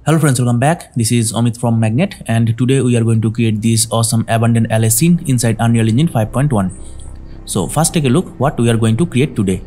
Hello friends, welcome back. This is Amit from Magnet, and today we are going to create this awesome abandoned alley scene inside Unreal Engine 5.1. So first take a look what we are going to create today.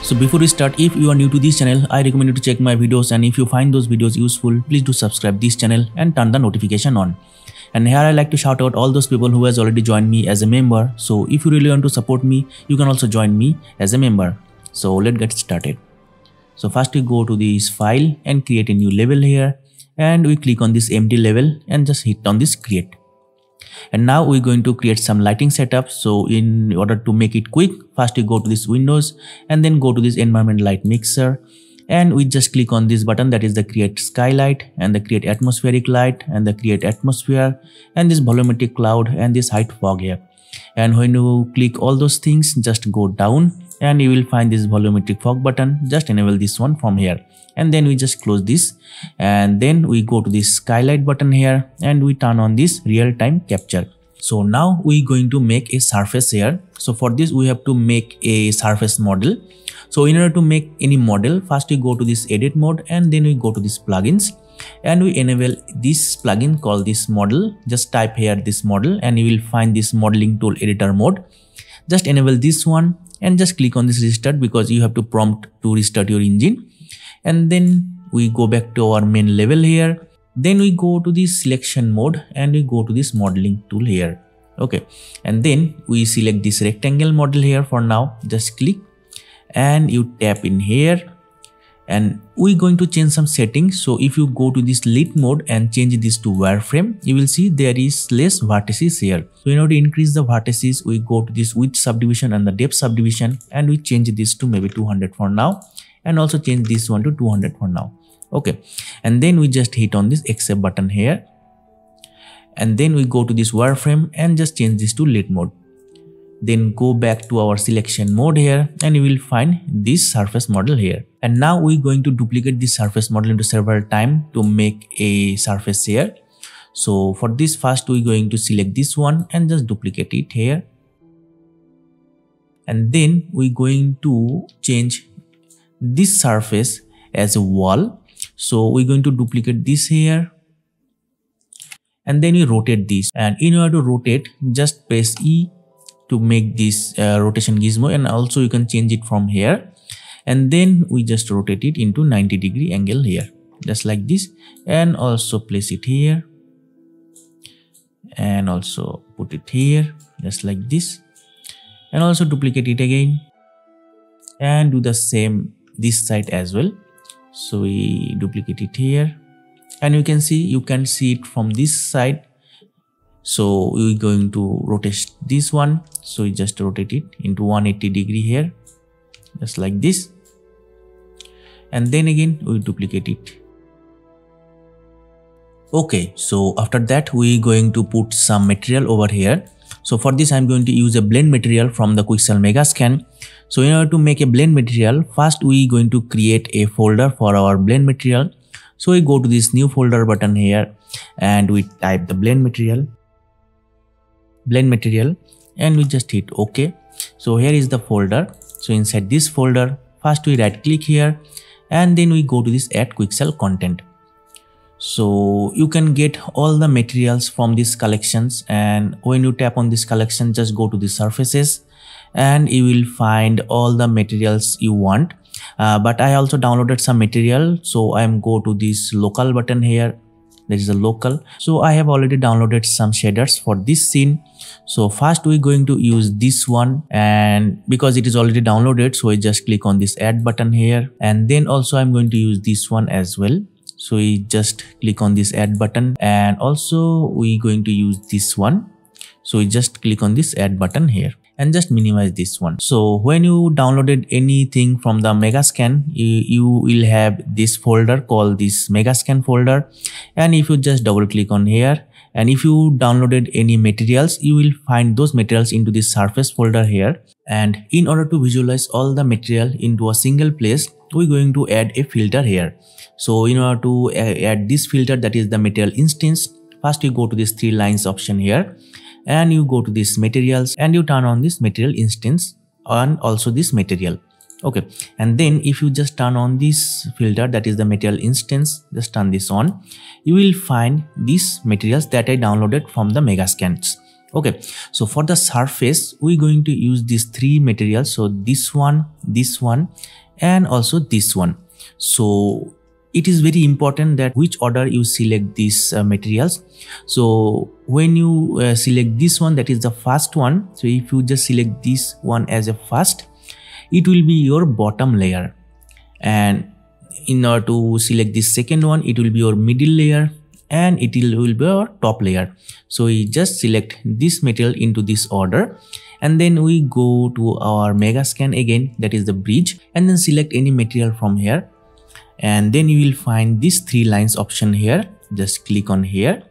So before we start, if you are new to this channel, I recommend you to check my videos, and if you find those videos useful, please do subscribe this channel and turn the notification on. And here I like to shout out all those people who has already joined me as a member. So if you really want to support me, you can also join me as a member. So let's get started. So first we go to this file and create a new level here, and we click on this empty level and just hit on this create. And now we're going to create some lighting setup. So in order to make it quick, first we go to this windows and then go to this environment light mixer, and we just click on this button, that is the create skylight and the create atmospheric light and the create atmosphere and this volumetric cloud and this height fog here. And when you click all those things, just go down and you will find this volumetric fog button. Just enable this one from here, and then we just close this, and then we go to this skylight button here and we turn on this real-time capture. So now we're going to make a surface here. So for this we have to make a surface model. So in order to make any model, first we go to this edit mode and then we go to this plugins and we enable this plugin called this model. Just type here this model and you will find this modeling tool editor mode. Just enable this one and just click on this restart, because you have to prompt to restart your engine. And then we go back to our main level here. Then we go to this selection mode and we go to this modeling tool here. Okay, and then we select this rectangle model here. For now, just click and you tap in here, and we're going to change some settings. So if you go to this lit mode and change this to wireframe, you will see there is less vertices here. So in order to increase the vertices, we go to this width subdivision and the depth subdivision, and we change this to maybe 200 for now, and also change this one to 200 for now. Okay, and then we just hit on this accept button here, and then we go to this wireframe and just change this to lit mode. Then go back to our selection mode here and you will find this surface model here. And now we're going to duplicate this surface model into several times to make a surface here. So for this, first we're going to select this one and just duplicate it here. And then we're going to change this surface as a wall. So we're going to duplicate this here, and then we rotate this. And in order to rotate, just press E to make this rotation gizmo, and also you can change it from here. And then we just rotate it into 90-degree angle here, just like this, and also place it here, and also put it here, just like this, and also duplicate it again, and do the same this side as well. So we duplicate it here, and you can see it from this side. So we're going to rotate this one. So we just rotate it into 180 degree here, just like this. And then again we duplicate it. Okay, so after that we going to put some material over here. So for this I'm going to use a blend material from the Quixel Megascan. So in order to make a blend material, first we going to create a folder for our blend material. So we go to this new folder button here and we type the blend material, and we just hit OK. So here is the folder. So inside this folder, first we right click here and then we go to this add Quixel content. So you can get all the materials from these collections, and when you tap on this collection, just go to the surfaces and you will find all the materials you want. But I also downloaded some material, so I am go to this local button here. There is a local. So I have already downloaded some shaders for this scene. So first we're going to use this one, and because it is already downloaded, so I just click on this add button here, and then also I'm going to use this one as well. So we just click on this add button, and also we're going to use this one. So we just click on this add button here and just minimize this one. So when you downloaded anything from the Megascan, you will have this folder called this Megascan folder, and if you just double click on here, and if you downloaded any materials, you will find those materials into this surface folder here. And in order to visualize all the material into a single place, we're going to add a filter here. So in order to add this filter, that is the material instance, first you go to this 3 lines option here and you go to this materials and you turn on this material instance and also this material. Okay, and then if you just turn on this filter, that is the material instance, just turn this on, you will find these materials that I downloaded from the Megascans. Okay, so for the surface, we're going to use these 3 materials. So this one, and also this one. So it is very important that which order you select these materials. So when you select this one, that is the first one. So if you just select this one as a first, it will be your bottom layer, and in order to select this second one, it will be your middle layer, and it will be our top layer. So we just select this material into this order, and then we go to our Megascan again, that is the bridge, and then select any material from here, and then you will find this 3 lines option here. Just click on here,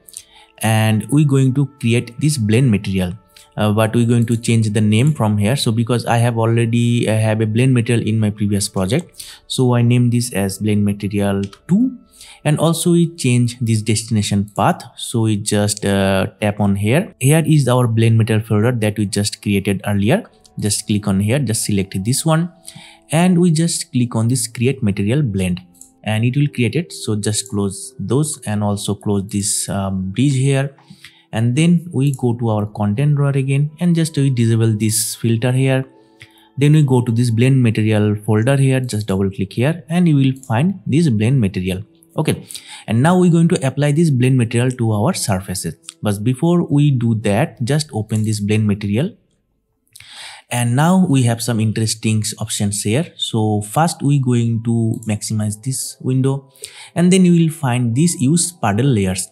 and we're going to create this blend material. But we're going to change the name from here. So because I have already have a blend material in my previous project, so I name this as blend material 2. And also we change this destination path. So we just tap on here. Here is our blend material folder that we just created earlier. Just click on here, just select this one, and we just click on this create material blend, and it will create it. So just close those and also close this bridge here. And then we go to our content drawer again and just we disable this filter here. Then we go to this blend material folder here, just double click here, and you will find this blend material. Okay, and now we're going to apply this blend material to our surfaces. But before we do that, just open this blend material. And now we have some interesting options here. So first we're going to maximize this window, and then you will find this use puddle layers.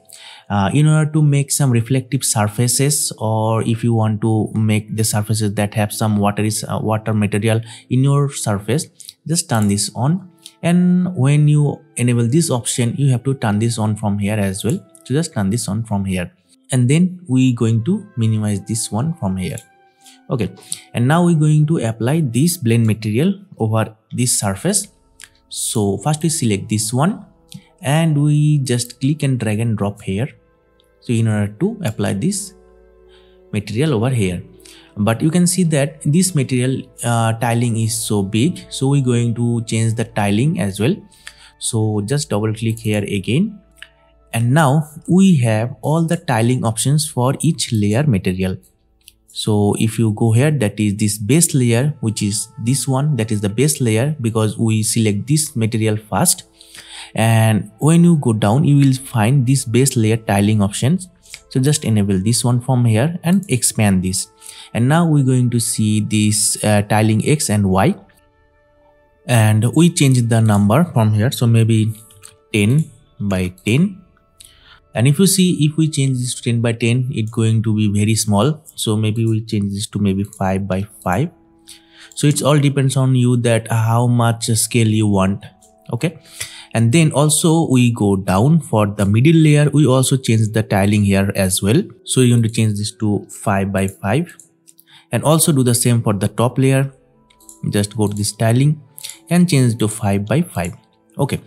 In order to make some reflective surfaces, or if you want to make the surfaces that have some water material in your surface, just turn this on. And when you enable this option, you have to turn this on from here as well. So just turn this on from here, and then we're going to minimize this one from here. Okay, and now we're going to apply this blend material over this surface. So first we select this one, and we just click and drag and drop here. So in order to apply this material over here, but you can see that this material tiling is so big, so we're going to change the tiling as well. So just double click here again, and now we have all the tiling options for each layer material. So if you go here, that is this base layer, which is this one, that is the base layer, because we select this material first. And when you go down, you will find this base layer tiling options. So just enable this one from here and expand this. And now we're going to see this tiling X and Y. And we change the number from here. So maybe 10 by 10. And if you see, if we change this to 10 by 10, it's going to be very small. So maybe we change this to maybe 5 by 5. So it's all depends on you that how much scale you want. Okay. And then also we go down for the middle layer. We also change the tiling here as well. So you're going to change this to 5 by 5 and also do the same for the top layer. Just go to this tiling and change to 5 by 5. Okay,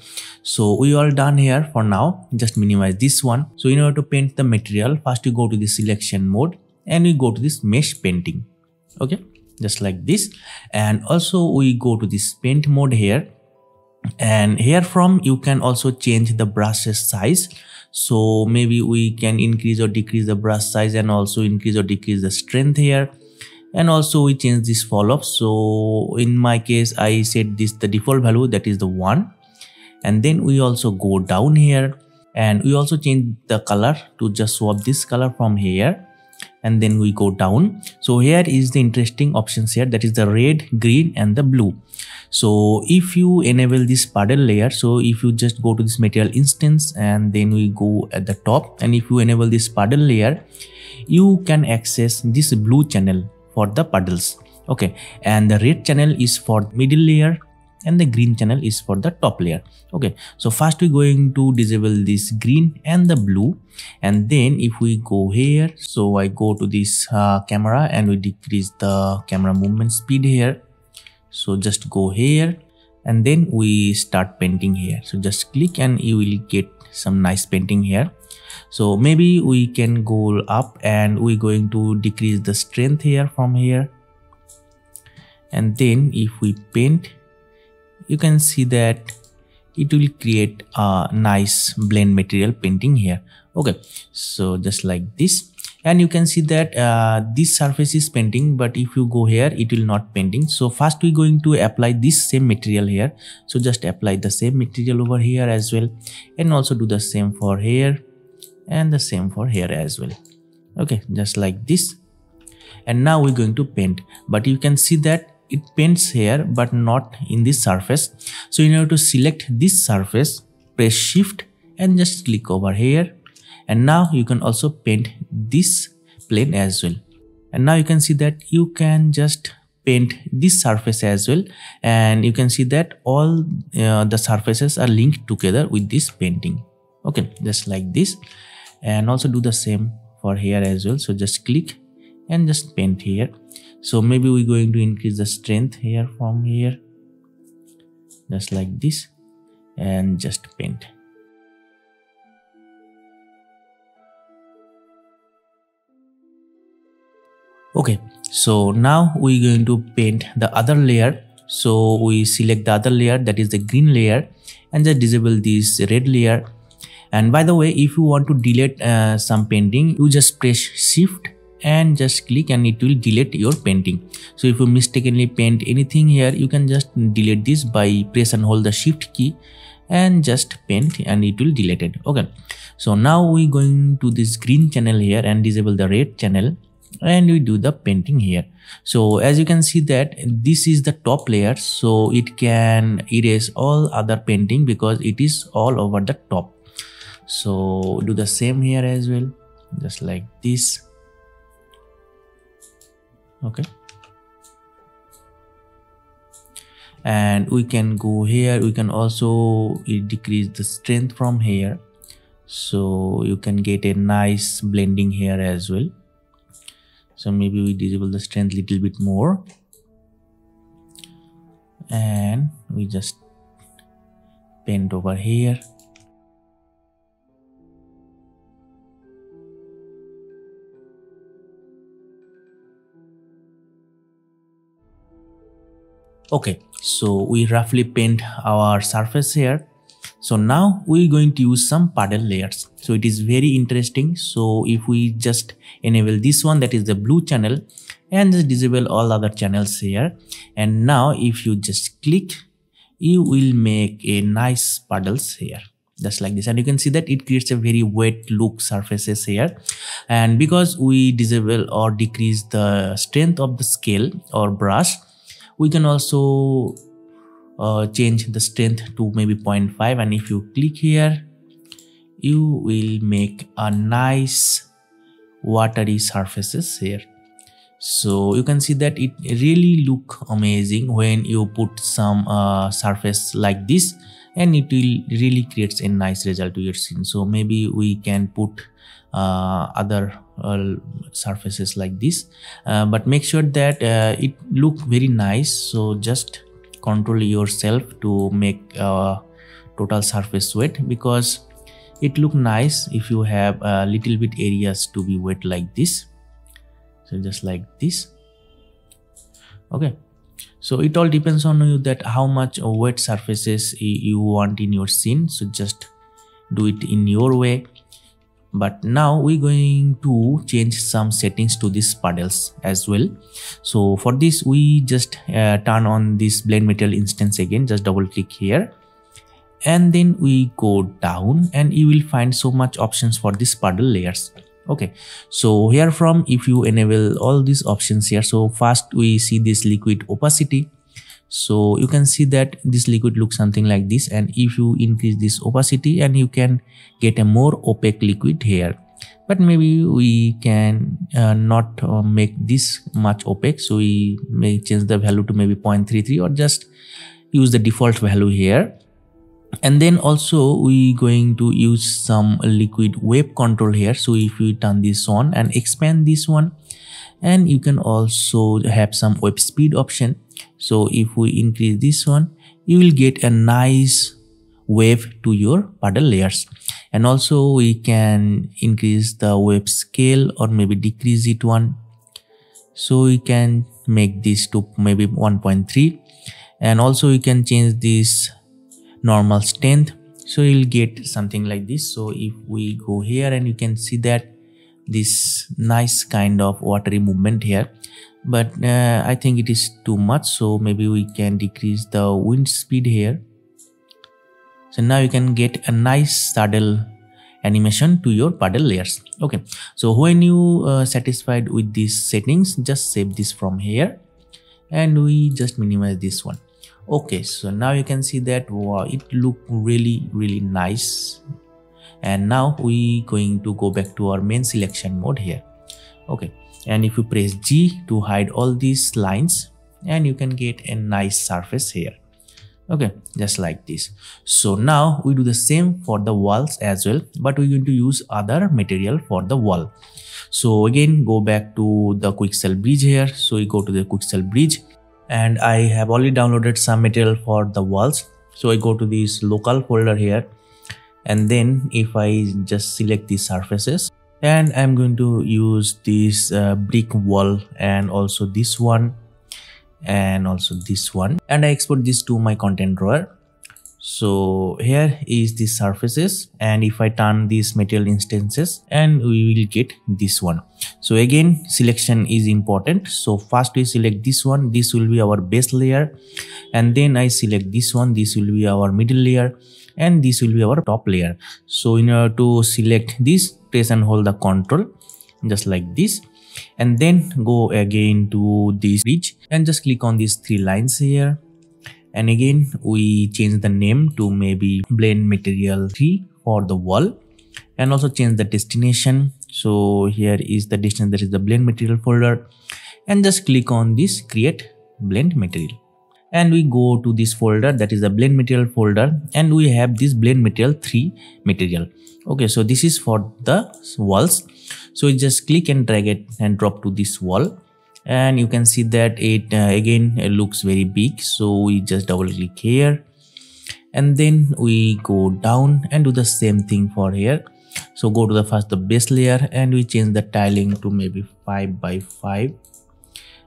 so we are done here for now. Just minimize this one. So in order to paint the material, first you go to the selection mode and we go to this mesh painting. Okay, just like this. And also we go to this paint mode here. And here from you can also change the brushes size. So maybe we can increase or decrease the brush size and also increase or decrease the strength here. And also we change this fall off. So in my case I set this the default value, that is the 1. And then we also go down here and we also change the color to just swap this color from here. And then we go down. So here is the interesting options here, that is the red, green and the blue. So if you enable this puddle layer, so if you just go to this material instance and then we go at the top, and if you enable this puddle layer, you can access this blue channel for the puddles. Okay, and the red channel is for middle layer and the green channel is for the top layer. Okay, so first we're going to disable this green and the blue, and then if we go here, so I go to this camera and we decrease the camera movement speed here. So just go here and then we start painting here. So just click and you will get some nice painting here. So maybe we can go up and we're going to decrease the strength here from here. And then if we paint, you can see that it will create a nice blend material painting here. Okay, so just like this. And you can see that this surface is painting, but if you go here it will not painting. So first we're going to apply this same material here. So just apply the same material over here as well, and also do the same for here and the same for here as well. Okay, just like this. And now we're going to paint, but you can see that it paints here but not in this surface. So in order to select this surface, press shift and just click over here. And now you can also paint this plane as well. And now you can see that you can just paint this surface as well. And you can see that all the surfaces are linked together with this painting. Okay, just like this. And also do the same for here as well. So just click and just paint here. So maybe we're going to increase the strength here from here. Just like this. And just paint. Okay, so now we're going to paint the other layer. So we select the other layer, that is the green layer, and just disable this red layer. And by the way, if you want to delete some painting, you just press shift and just click and it will delete your painting. So if you mistakenly paint anything here, you can just delete this by press and hold the shift key and just paint and it will delete it. Okay, so now we're going to this green channel here and disable the red channel. And we do the painting here. So as you can see that this is the top layer, so it can erase all other painting because it is all over the top. So do the same here as well, just like this. Okay, and we can go here, we can also decrease the strength from here, so you can get a nice blending here as well. So maybe we disable the strength a little bit more and we just paint over here. Okay, so we roughly paint our surface here. So now we're going to use some puddle layers. So it is very interesting. So if we just enable this one, that is the blue channel, and just disable all other channels here. And now if you just click, you will make a nice puddles here, just like this. And you can see that it creates a very wet look surfaces here. And because we disable or decrease the strength of the scale or brush, we can also change the strength to maybe 0.5, and if you click here, you will make a nice watery surfaces here. So you can see that it really look amazing when you put some surface like this and it will really creates a nice result to your scene. So maybe we can put other surfaces like this, but make sure that it look very nice. So just control yourself to make total surface wet, because it look nice if you have a little bit areas to be wet like this. So just like this. Okay, so it all depends on you that how much wet surfaces you want in your scene. So just do it in your way. But now we're going to change some settings to these puddles as well. So for this, we just turn on this blend material instance again. Just double click here, and then we go down, and you will find so much options for these puddle layers. Okay, so here from, if you enable all these options here, so first we see this liquid opacity. So you can see that this liquid looks something like this, and if you increase this opacity, and you can get a more opaque liquid here. But maybe we can not make this much opaque, so we may change the value to maybe 0.33, or just use the default value here. And then also we going to use some liquid wave control here. So if you turn this on and expand this one, and you can also have some wave speed option. So if we increase this one, you will get a nice wave to your puddle layers. And also we can increase the wave scale or maybe decrease it one. So we can make this to maybe 1.3, and also you can change this normal strength. So you'll get something like this. So if we go here, and you can see that this nice kind of watery movement here, but I think it is too much, so maybe we can decrease the wind speed here. So now you can get a nice saddle animation to your puddle layers. Okay, so when you satisfied with these settings, just save this from here, and we just minimize this one. Okay, so now you can see that wow, it look really nice. And now we going to go back to our main selection mode here. Okay, and if you press G to hide all these lines, and you can get a nice surface here. Okay, just like this. So now we do the same for the walls as well, but we're going to use other material for the wall. So again, go back to the Quixel bridge here. So you go to the Quixel bridge, and I have already downloaded some material for the walls. So I go to this local folder here, and then if I just select these surfaces, and I'm going to use this brick wall, and also this one, and also this one, and I export this to my content drawer. So here is the surfaces, and if I turn these material instances, and we will get this one. So again, selection is important. So first we select this one, this will be our base layer, and then I select this one, this will be our middle layer, and this will be our top layer. So in order to select this, press and hold the control just like this, and then go again to this bridge and just click on these three lines here, and again we change the name to maybe blend material 3 for the wall, and also change the destination. So here is the destination, that is the blend material folder, and just click on this create blend material, and we go to this folder, that is the blend material folder, and we have this blend material 3 material. Okay, so this is for the walls. So you just click and drag it and drop to this wall, and you can see that it again it looks very big. So we just double click here, and then we go down and do the same thing for here. So go to the first the base layer, and we change the tiling to maybe 5 by 5,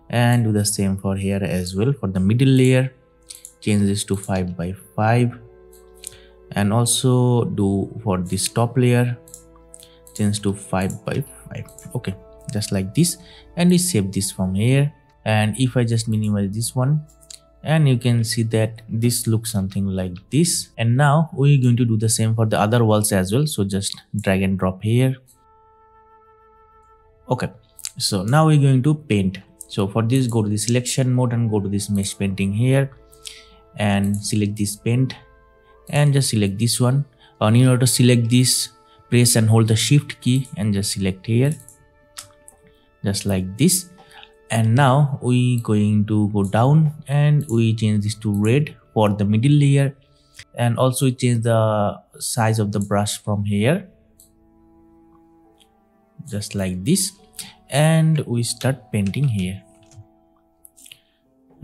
and do the same for here as well. For the middle layer, change this to 5 by 5, and also do for this top layer, change to 5 by 5. Okay, just like this, and we save this from here. And if I just minimize this one, and you can see that this looks something like this. And now we're going to do the same for the other walls as well. So just drag and drop here. Okay, so now we're going to paint. So for this, go to the selection mode and go to this mesh painting here, and select this paint, and just select this one. And in order to select this, press and hold the shift key and just select here, just like this. And now we going to go down, and we change this to red for the middle layer, And also we change the size of the brush from here, just like this, and we start painting here.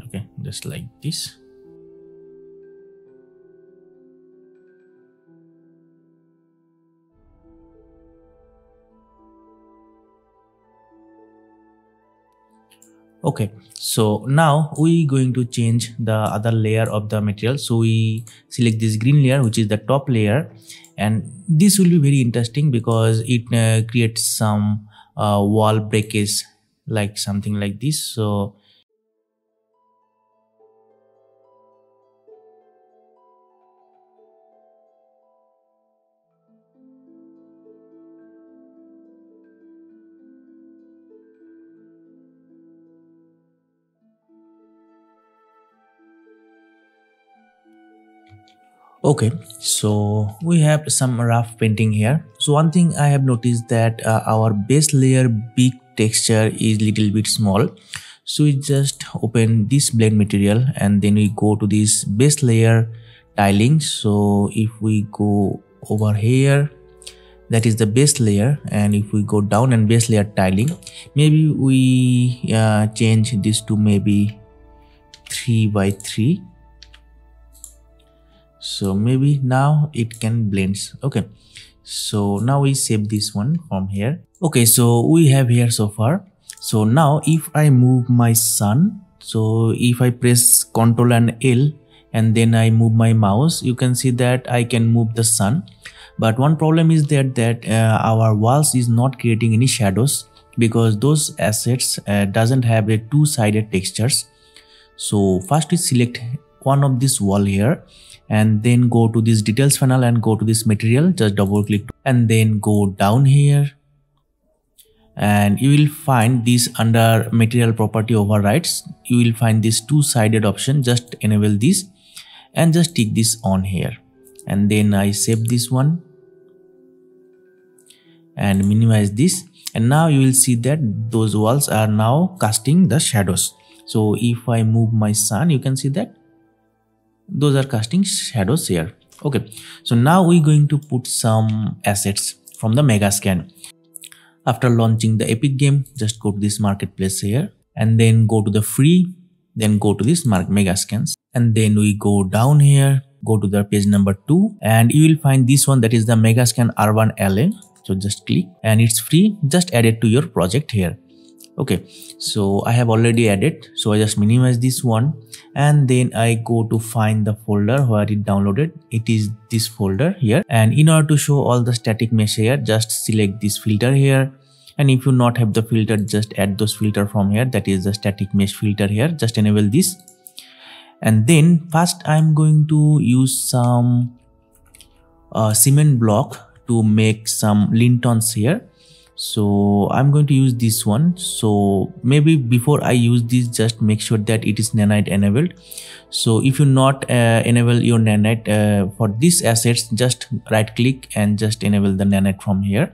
Okay, just like this. Okay, so now we going to change the other layer of the material. So we select this green layer, which is the top layer, and this will be very interesting because it creates some wall breakage, like something like this. So okay, so we have some rough painting here. So one thing I have noticed that our base layer big texture is little bit small. So we just open this blend material and then we go to this base layer tiling. So if we go over here, that is the base layer, and if we go down and base layer tiling, maybe we change this to maybe 3 by 3. So maybe now it can blends. Okay, so now we save this one from here. Okay, so we have here so far. So now if I move my sun, so if I press Ctrl and L and then I move my mouse, you can see that I can move the sun. But one problem is that our walls is not creating any shadows because those assets doesn't have a two-sided textures. So first we select one of this wall here and then go to this details panel and go to this material, just double click and then go down here, and you will find this under material property overrides. You will find this two-sided option. Just enable this and just tick this on here, and then I save this one and minimize this, and now you will see that those walls are now casting the shadows. So if I move my sun, you can see that those are casting shadows here. Okay, so now we're going to put some assets from the Megascan. After launching the Epic game, just go to this marketplace here and then go to the free, then go to this Megascans, and then we go down here, go to the page number 2, and you will find this one, that is the Megascan Urban LA. So just click and it's free. Just add it to your project here. Okay, so I have already added, so I just minimize this one and then I go to find the folder where it downloaded. It is this folder here, and in order to show all the static mesh here, just select this filter here, and if you not have the filter, just add those filter from here, that is the static mesh filter here. Just enable this, and then first I'm going to use some cement block to make some lintons here. So I'm going to use this one. So maybe before I use this, just make sure that it is nanite enabled. So if you not enable your nanite for these assets, just right click and just enable the nanite from here,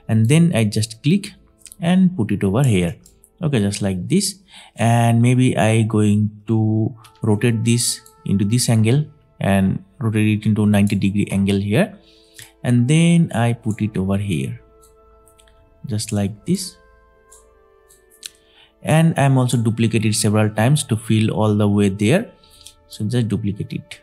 and then I just click and put it over here. Okay, just like this, and maybe I going to rotate this into this angle and rotate it into 90-degree angle here, and then I put it over here, just like this. And I'm also duplicate it several times to fill all the way there. So just duplicate it.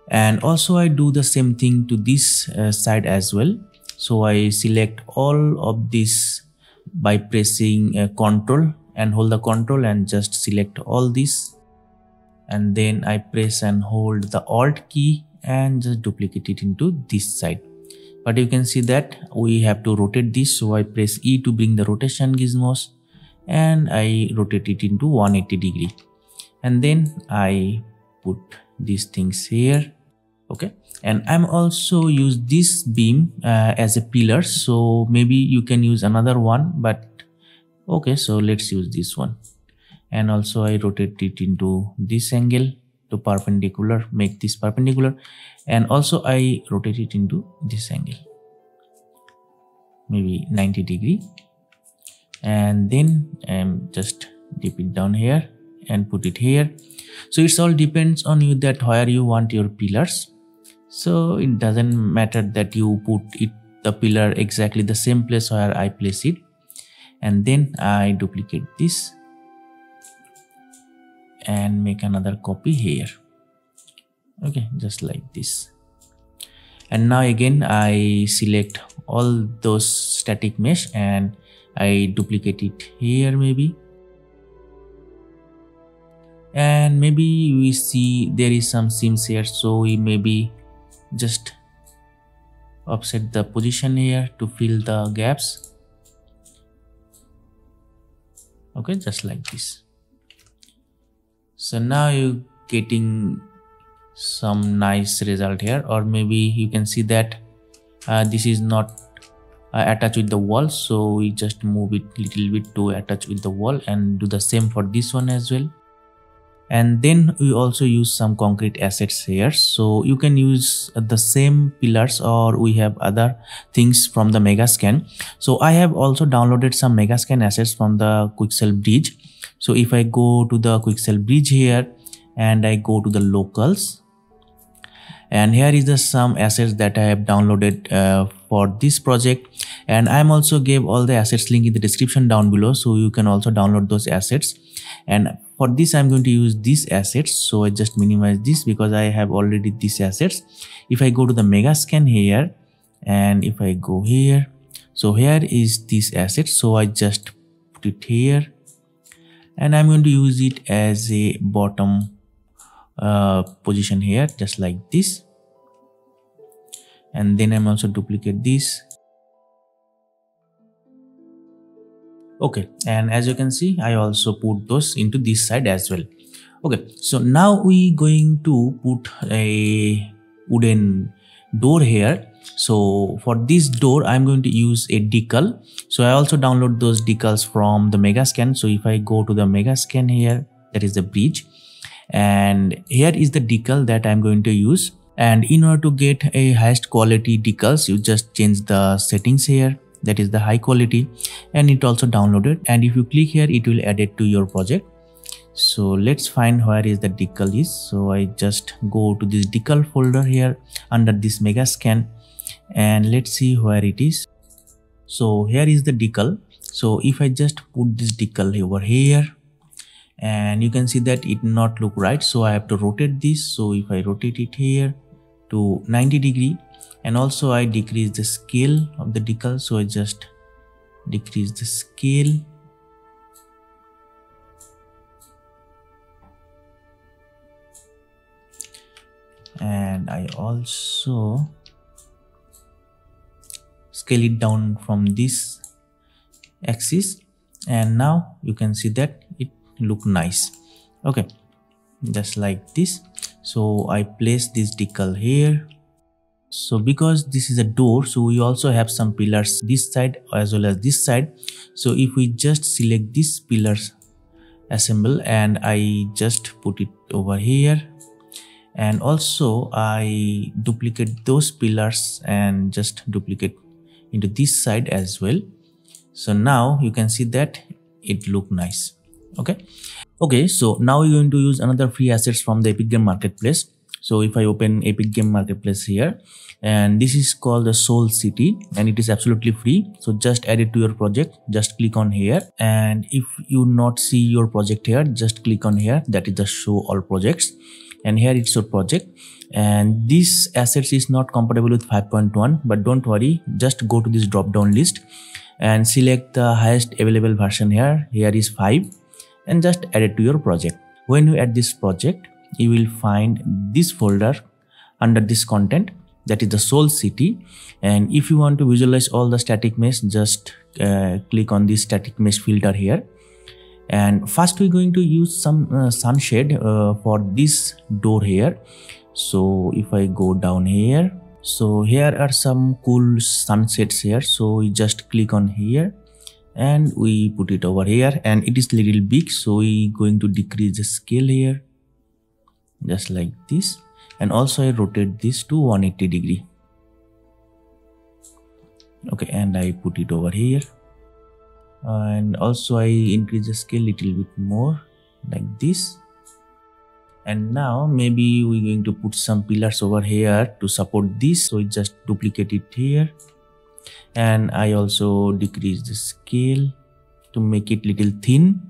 And also I do the same thing to this side as well. So I select all of this by pressing Ctrl and hold the Ctrl and just select all this, and then I press and hold the Alt key and just duplicate it into this side. But you can see that we have to rotate this, so I press E to bring the rotation gizmos and I rotate it into 180 degree, and then I put these things here. Okay, and I'm also use this beam as a pillar, so maybe you can use another one, but okay, so let's use this one. And also I rotate it into this angle to perpendicular, make this perpendicular, and also I rotate it into this angle, maybe 90 degree, and then just dip it down here and put it here. So it's all depends on you that where you want your pillars. So it doesn't matter that you put it the pillar exactly the same place where I place it. And then I duplicate this and make another copy here. Okay, just like this. And now again I select all those static mesh and I duplicate it here maybe. And maybe we see there is some seams here, so we maybe just offset the position here to fill the gaps. Okay, just like this. So now you're getting some nice result here, or maybe you can see that this is not attached with the wall, so we just move it little bit to attach with the wall and do the same for this one as well. And then we also use some concrete assets here, so you can use the same pillars or we have other things from the Megascan. So I have also downloaded some Megascan assets from the Quixel bridge. So if I go to the Quixel bridge here and I go to the locals, and here is the some assets that I have downloaded for this project, and I'm also gave all the assets link in the description down below, so you can also download those assets. And for this I'm going to use these assets, so I just minimize this because I have already these assets. If I go to the Megascan here and if I go here, so here is this asset, so I just put it here and I'm going to use it as a bottom position here, just like this. And then I'm also duplicate this. Okay, and as you can see I also put those into this side as well. Okay, so now we going to put a wooden door here. So for this door I'm going to use a decal. So I also download those decals from the Megascan. So if I go to the Megascan here, that is the bridge, and here is the decal that I'm going to use. And in order to get a highest quality decals, you just change the settings here, that is the high quality, and it also downloaded. And if you click here it will add it to your project. So let's find where is the decal is. So I just go to this decal folder here under this Megascan and let's see where it is. So here is the decal. So if I just put this decal over here, and you can see that it not look right, so I have to rotate this. So if I rotate it here to 90 degree, and also I decrease the scale of the decal, so I just decrease the scale. And I also scale it down from this axis, and now you can see that it look nice. Okay, just like this. So I place this decal here. So because this is a door, so we also have some pillars this side as well as this side. So if we just select these pillars, assemble, and I just put it over here, and also I duplicate those pillars and just duplicate into this side as well. So now you can see that it look nice. Okay, so now we're going to use another free assets from the Epic Game Marketplace. So if I open Epic Game Marketplace here, and this is called the Soul City, and it is absolutely free. So just add it to your project, just click on here, and if you not see your project here, just click on here, that is the show all projects, and here it's your project. And this assets is not compatible with 5.1, but don't worry, just go to this drop down list and select the highest available version here. Here is 5, and just add it to your project. When you add this project, you will find this folder under this content, that is the Soul City. And if you want to visualize all the static mesh, just click on this static mesh filter here. And first we're going to use some sunshade for this door here. So if I go down here, so here are some cool sunsets here. So we just click on here and we put it over here, and it is little big, so we going to decrease the scale here, just like this. And also I rotate this to 180 degree. Okay, and I put it over here, and also I increase the scale little bit more, like this. And now maybe we're going to put some pillars over here to support this, so just duplicate it here. And I also decrease the scale to make it little thin.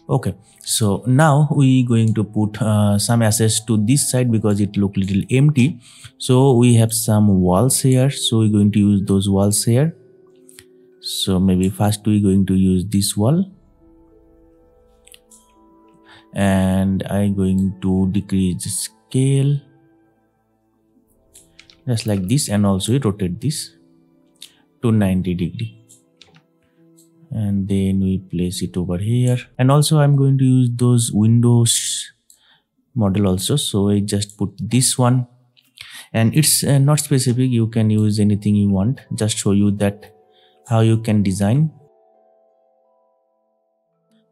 Okay, so now we going to put some assets to this side because it look little empty. So we have some walls here, so we're going to use those walls here. So maybe first we're going to use this wall, and I'm going to decrease the scale just like this, and also rotate this to 90 degree. And then we place it over here. And also I'm going to use those windows model also, so I just put this one, and it's not specific, you can use anything you want, just show you that how you can design.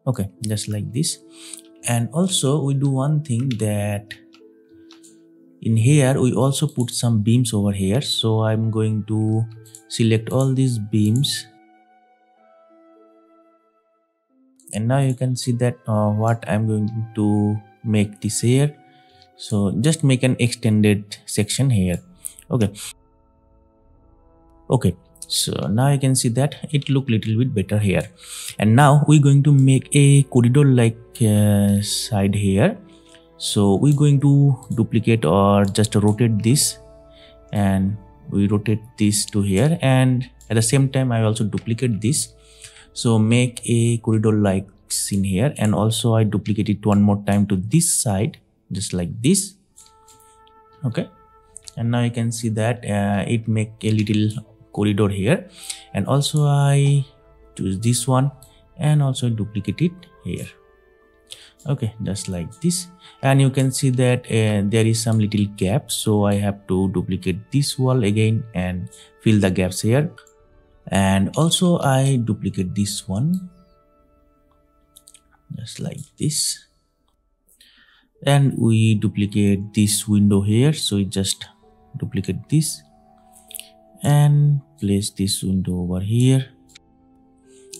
Okay, just like this. And also we do one thing, that in here we also put some beams over here. So I'm going to select all these beams, and now you can see that what I'm going to make this here. So just make an extended section here. Okay, so now you can see that it look little bit better here. And now we're going to make a corridor like side here. So we're going to duplicate or just rotate this, and we rotate this to here, and at the same time I also duplicate this. So make a corridor like in here, and also I duplicate it one more time to this side, just like this. Okay, and now you can see that it make a little corridor here. And also I choose this one and also duplicate it here. Okay, just like this. And you can see that there is some little gap, so I have to duplicate this wall again and fill the gaps here. And also I duplicate this one just like this, and we duplicate this window here, so we just duplicate this and place this window over here.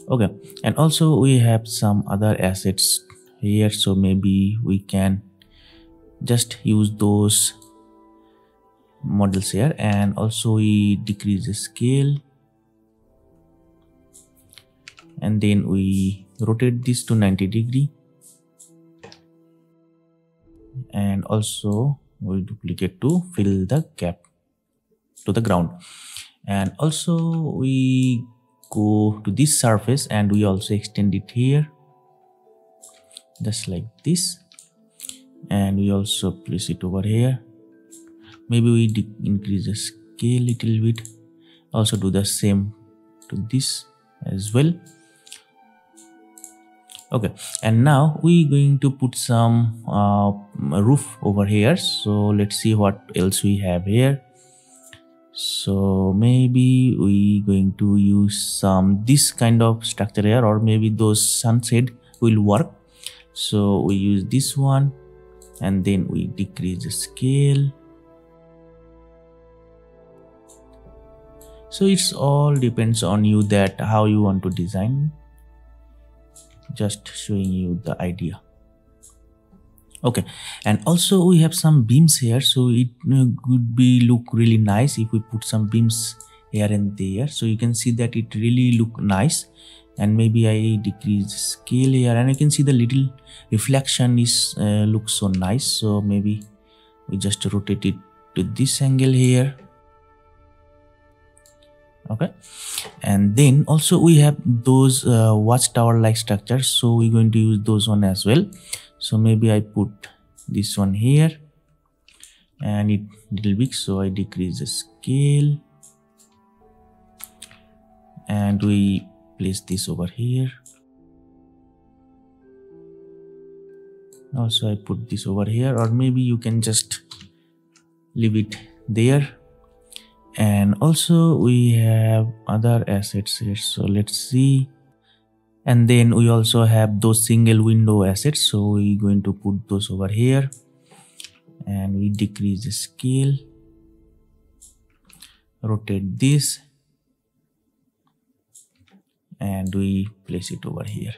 Okay, and also we have some other assets here, so maybe we can just use those models here. And also we decrease the scale, and then we rotate this to 90 degree, and also we duplicate to fill the gap to the ground. And also we go to this surface and we also extend it here just like this, and we also place it over here. Maybe we increase the scale little bit, also do the same to this as well. Okay, and now we're going to put some roof over here. So let's see what else we have here. So maybe we going to use some this kind of structure here, or maybe those sunset will work. So we use this one, and then we decrease the scale. So it's all depends on you that how you want to design. Just showing you the idea. Okay, and also we have some beams here, so it could be look really nice if we put some beams here and there. So you can see that it really look nice. And maybe I decrease the scale here, and you can see the little reflection is looks so nice. So maybe we just rotate it to this angle here. Okay, and then also we have those watchtower like structures, so we're going to use those one as well. So maybe I put this one here, and it little big, so I decrease the scale, and we place this over here. Also I put this over here, or maybe you can just leave it there. And also we have other assets here, so let's see. And then we also have those single window assets, so we're going to put those over here, and we decrease the scale, rotate this, and we place it over here.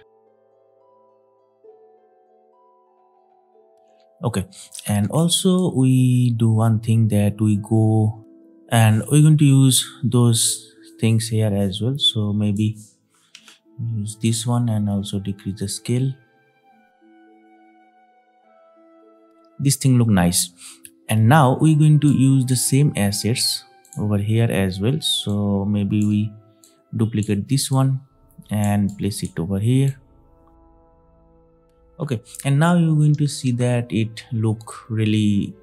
Okay, and also we do one thing, that we go and we're going to use those things here as well. So maybe use this one and also decrease the scale. This thing look nice. And now we're going to use the same assets over here as well. So maybe we duplicate this one and place it over here. Okay, and now you're going to see that it look really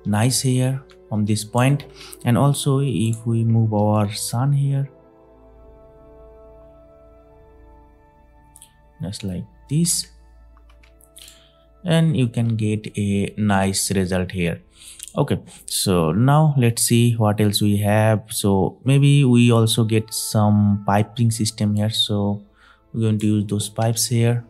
nice here from this point. And also if we move our sun here, just like this, and you can get a nice result here. Okay, so now let's see what else we have. So maybe we also get some piping system here. So we're going to use those pipes here,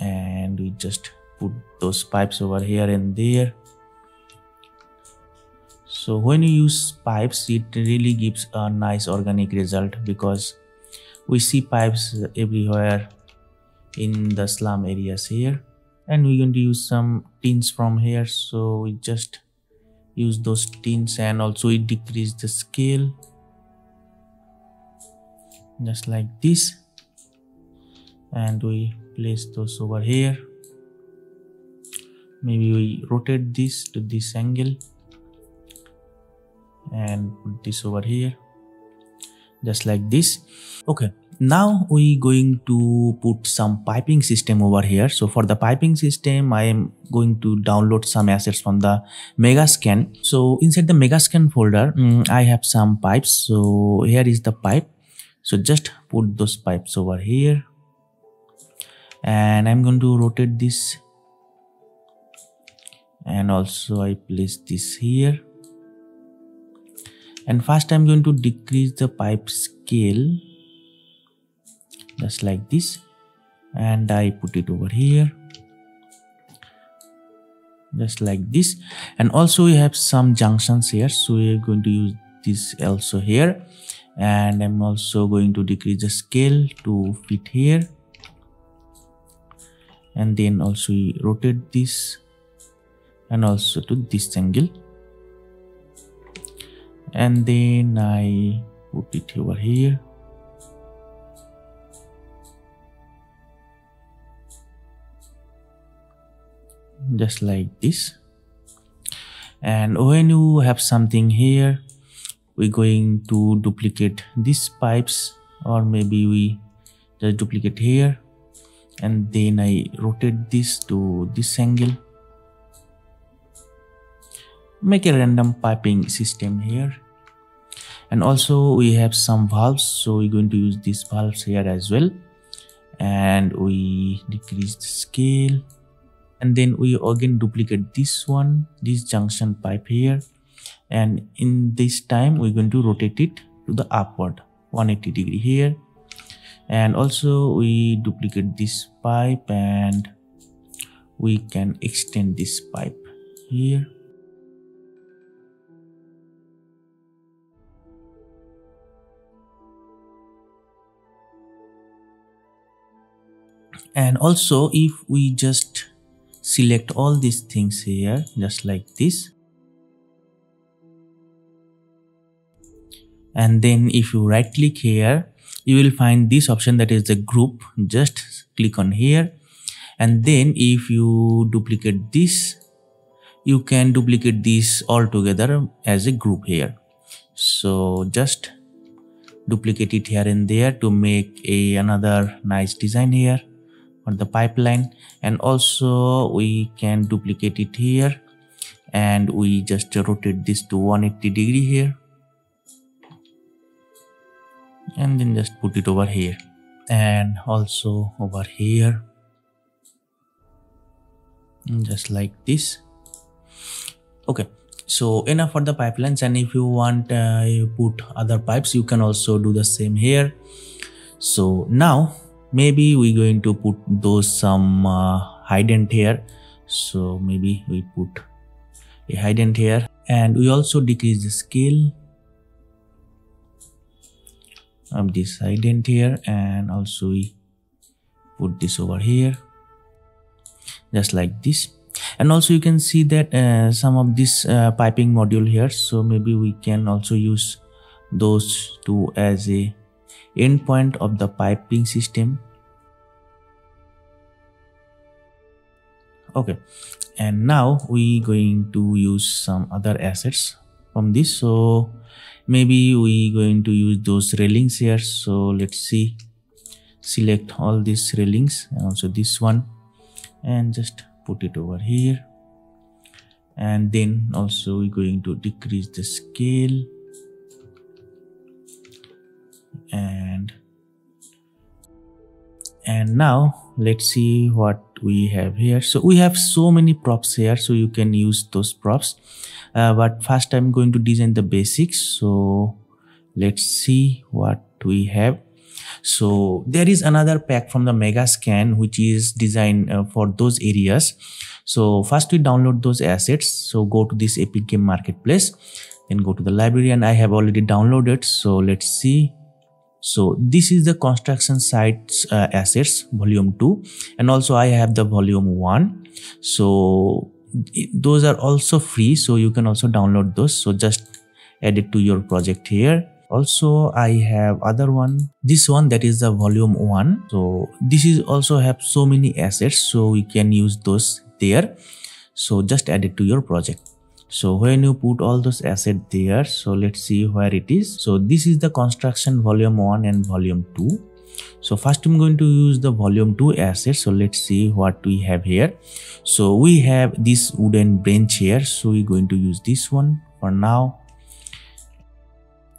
and we just put those pipes over here and there. So when you use pipes, it really gives a nice organic result, because we see pipes everywhere in the slum areas here. And we're going to use some tins from here, so we just use those tins, and also we decrease the scale just like this, and we place those over here. Maybe we rotate this to this angle and put this over here just like this. Okay, now we going to put some piping system over here. So for the piping system, I am going to download some assets from the Megascan. So inside the Megascan folder, I have some pipes. So here is the pipe. So just put those pipes over here, and I'm going to rotate this, and also I place this here. And first I'm going to decrease the pipe scale just like this, and I put it over here just like this. And also we have some junctions here, so we are going to use this also here, and I'm also going to decrease the scale to fit here, and then also we rotate this and also to this angle, and then I put it over here just like this. And when you have something here, we're going to duplicate these pipes, or maybe we just duplicate here, and then I rotate this to this angle, make a random piping system here. And also we have some valves, so we're going to use these valves here as well, and we decrease the scale, and then we again duplicate this one, this junction pipe here, and in this time we're going to rotate it to the upward 180 degree here. And also we duplicate this pipe, and we can extend this pipe here. And also if we just select all these things here just like this, and then if you right click here, you will find this option, that is the group. Just click on here, and then if you duplicate this, you can duplicate this all together as a group here. So just duplicate it here and there to make another nice design here for the pipeline. And also we can duplicate it here, and we just rotate this to 180 degree here, and then just put it over here, and also over here just like this. Okay, so enough for the pipelines, and if you want you put other pipes, you can also do the same here. So now maybe we're going to put those some hydrant here. So maybe we put a hydrant here, and we also decrease the scale this ident here, and also we put this over here just like this. And also you can see that some of this piping module here, so maybe we can also use those two as a endpoint of the piping system. Okay, and now we going to use some other assets from this. So maybe we going to use those railings here. So let's see, select all these railings and also this one, and just put it over here. And then also we're going to decrease the scale, and now let's see what we have here. So we have so many props here, so you can use those props, but first I'm going to design the basics. So let's see what we have. So there is another pack from the Megascan which is designed for those areas. So first we download those assets. So go to this Epic Game Marketplace, then go to the library, and I have already downloaded. So let's see. So this is the construction sites assets volume 2, and also I have the volume 1. So those are also free, so you can also download those. So just add it to your project here. Also I have other one, this one, that is the volume 1. So this is also have so many assets, so we can use those there. So just add it to your project. So when you put all those assets there, so let's see where it is. So this is the construction volume 1 and volume 2. So first I'm going to use the volume 2 assets. So let's see what we have here. So we have this wooden bench here, so we're going to use this one for now.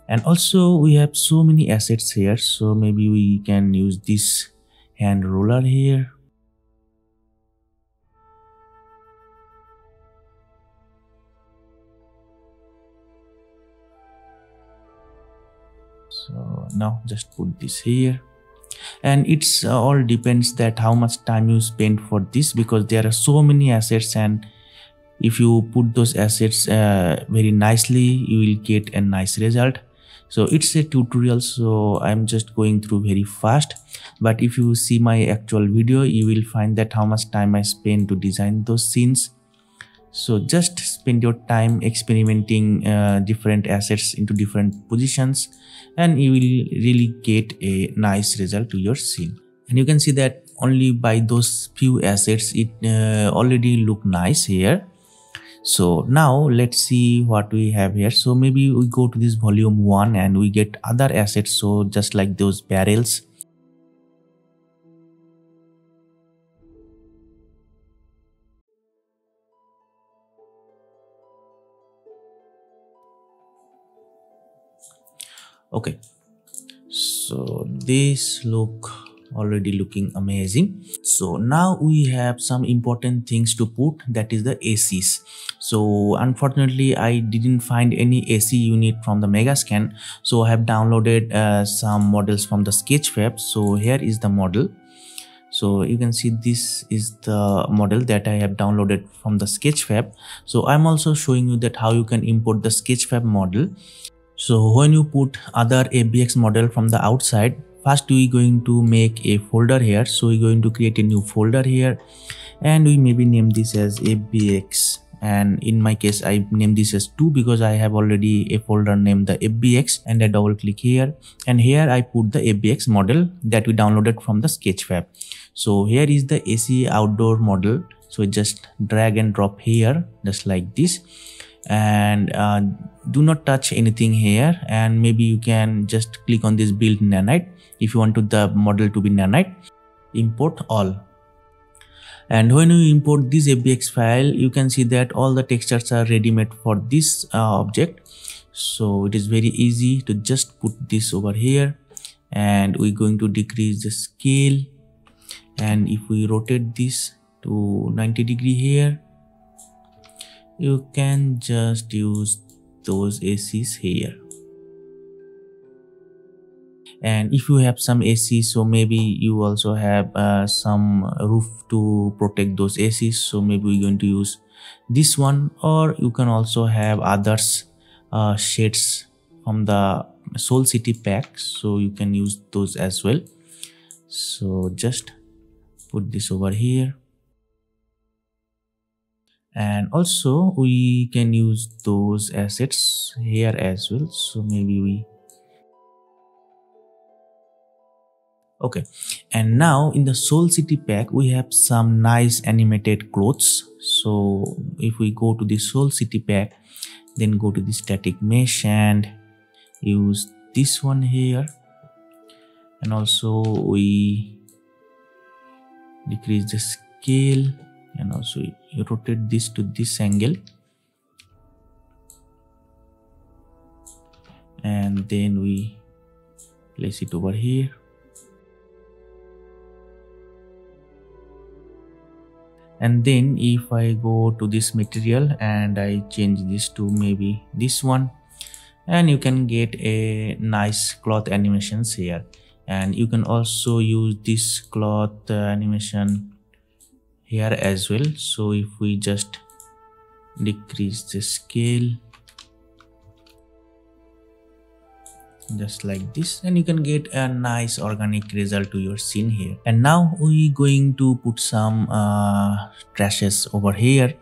And also we have so many assets here, so maybe we can use this hand roller here. So now just put this here, and it's all depends that how much time you spend for this, because there are so many assets, and if you put those assets very nicely, you will get a nice result. So it's a tutorial, so I'm just going through very fast, but if you see my actual video, you will find that how much time I spend to design those scenes. So just spend your time experimenting different assets into different positions, and you will really get a nice result to your scene. And you can see that only by those few assets it already look nice here. So now let's see what we have here. So maybe we go to this volume 1 and we get other assets, so just like those barrels. Okay, so this look already looking amazing. So now we have some important things to put, that is the ACs. So unfortunately I didn't find any AC unit from the Megascan, so I have downloaded some models from the Sketchfab. So here is the model. So you can see this is the model that I have downloaded from the Sketchfab. So I'm also showing you that how you can import the Sketchfab model. So when you put other FBX model from the outside, first we going to make a folder here. So we're going to create a new folder here, and we maybe name this as FBX, and in my case I name this as 2 because I have already a folder named the FBX, and I double click here, and here I put the FBX model that we downloaded from the Sketchfab. So here is the AC outdoor model, so just drag and drop here just like this, and do not touch anything here, and maybe you can just click on this build nanite if you want the model to be nanite. Import all, and when you import this FBX file, you can see that all the textures are ready made for this object. So it is very easy to just put this over here, and we're going to decrease the scale, and if we rotate this to 90 degree here, you can just use those ACs here. And if you have some AC, so maybe you also have some roof to protect those ACs, so maybe we're going to use this one, or you can also have others shades from the Soul City pack, so you can use those as well. So just put this over here. And also we can use those assets here as well. So maybe we okay. And now in the Soul City pack we have some nice animated clothes. So if we go to the Soul City pack, then go to the static mesh and use this one here, and also we decrease the scale and also you rotate this to this angle, and then we place it over here. And then if I go to this material and I change this to maybe this one, and you can get a nice cloth animations here. And you can also use this cloth animation here as well. So if we just decrease the scale just like this, and you can get a nice organic result to your scene here. And now we going to put some trashes over here.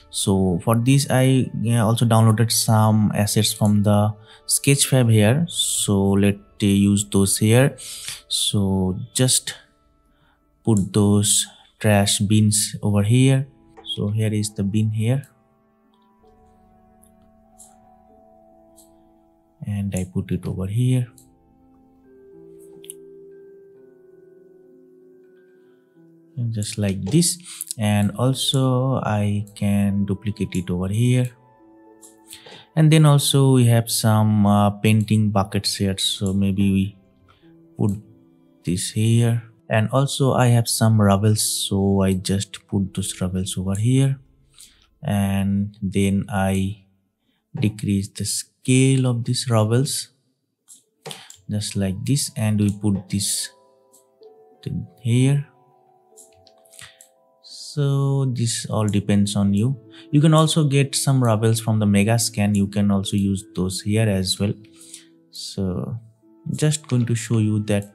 So for this I also downloaded some assets from the Sketchfab here, so let's use those here. So just put those trash bins over here. So here is the bin here, and I put it over here. And just like this, and also I can duplicate it over here. And then also we have some painting buckets here, so maybe we put this here. And also I have some rubbles, so I just put those rubbles over here, and then I decrease the scale of these rubbles just like this, and we put this here. So this all depends on you. You can also get some rubbles from the Megascan, you can also use those here as well. So just going to show you that